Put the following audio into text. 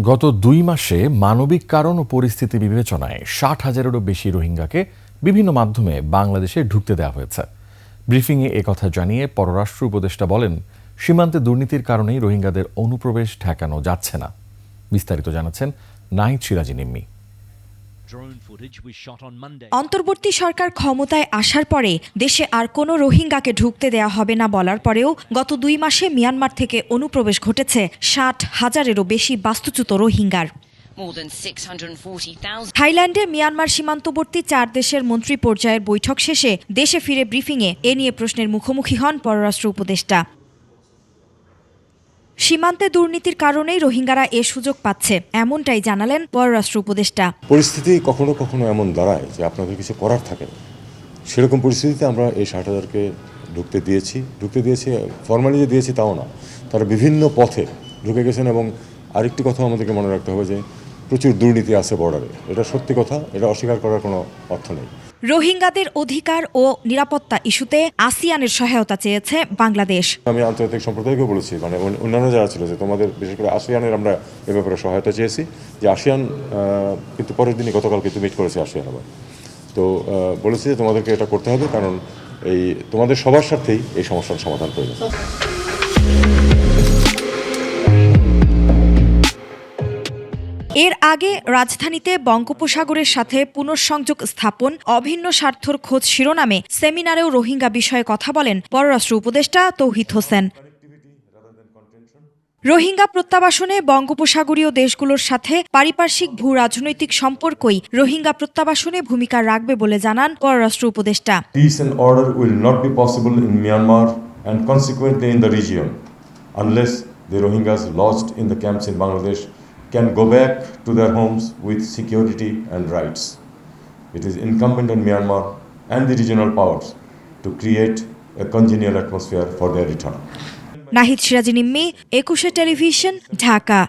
গত ২ মাসে মানবিক কারণ ও পরিস্থিতি বিবেচনায় ৬০,০০০-এরও বেশি রোহিঙ্গাকে বিভিন্ন মাধ্যমে বাংলাদেশে ঢুকতে দেওয়া হয়েছে। ব্রিফিংয়ে একথা জানিয়ে পররাষ্ট্র উপদেষ্টা বলেন, সীমান্তে দুর্নীতির কারণেই রোহিঙ্গাদের অনুপ্রবেশ ঠেকানো যাচ্ছে না। বিস্তারিত জানাচ্ছেন নাহিদ সিরাজি নিম্মি। অন্তর্বর্তী সরকার ক্ষমতায় আসার পরে দেশে আর কোনো রোহিঙ্গাকে ঢুকতে দেয়া হবে না বলার পরেও গত ২ মাসে মিয়ানমার থেকে অনুপ্রবেশ ঘটেছে ৬০,০০০-এরও বেশি বাস্তুচ্যুত রোহিঙ্গার। থাইল্যান্ডে মিয়ানমার সীমান্তবর্তী ৪ দেশের মন্ত্রী পর্যায়ের বৈঠক শেষে দেশে ফিরে ব্রিফিংয়ে এ নিয়ে প্রশ্নের মুখোমুখি হন পররাষ্ট্র উপদেষ্টা। সীমান্তে দুর্নীতির কারণেই রোহিঙ্গারা এ সুযোগ পাচ্ছে, এমনটাই জানালেন পররাষ্ট্র উপদেষ্টা। পরিস্থিতি কখনো কখনো এমন দাঁড়ায় যে আপনাদের কিছু করার থাকে না। সেরকম পরিস্থিতিতে আমরা এই ৬০,০০০-কে ঢুকতে দিয়েছি ফর্মালি যে দিয়েছি তাও না, তারা বিভিন্ন পথে ঢুকে গেছেন। এবং আরেকটি কথা আমাদেরকে মনে রাখতে হবে যে প্রচুর দুর্নীতি আছে বর্ডারে। এটা সত্যি কথা, এটা অস্বীকার করার কোনো অর্থ নেই। রোহিঙ্গাদের অধিকার ও নিরাপত্তা ইস্যুতে আসিয়ানের সহায়তা চেয়েছে বাংলাদেশ। আমি আন্তর্জাতিক সম্প্রদায়কে বলেছি, মানে অন্যান্য যারা ছিল, যে তোমাদের বিশেষ করে আসিয়ানের আমরা এ ব্যাপারে সহায়তা চেয়েছি। যে আসিয়ান কিন্তু পরের দিনই গতকাল কিন্তু মিট করেছে আসিয়ান আবার। তো বলেছি যে তোমাদেরকে এটা করতে হবে, কারণ এই তোমাদের সবার সাথেই এই সমস্যার সমাধান প্রয়োজন। এর আগে রাজধানীতে বঙ্গোপসাগরের সাথে পুনঃসংযোগ স্থাপন অভিন্ন স্বার্থর খোঁজ শিরোনামে সেমিনারেও রোহিঙ্গা বিষয়ে কথা বলেন পররাষ্ট্র উপদেষ্টা তৌহিদ হোসেন। রোহিঙ্গা প্রত্যাবাসনে বঙ্গোপসাগরীয় দেশগুলোর সাথে পারিপার্শ্বিক ভূ রাজনৈতিক সম্পর্কই রোহিঙ্গা প্রত্যাবাসনে ভূমিকা রাখবে বলে জানান পররাষ্ট্র উপদেষ্টা। Peace and order will not be possible in Myanmar and consequently in the region unless the Rohingyas lodged in the camps in Bangladesh can go back to their homes with security and rights. It is incumbent on Myanmar and the regional powers to create a congenial atmosphere for their return. Nahid Siraji Nimmi, ২১ television, Dhaka.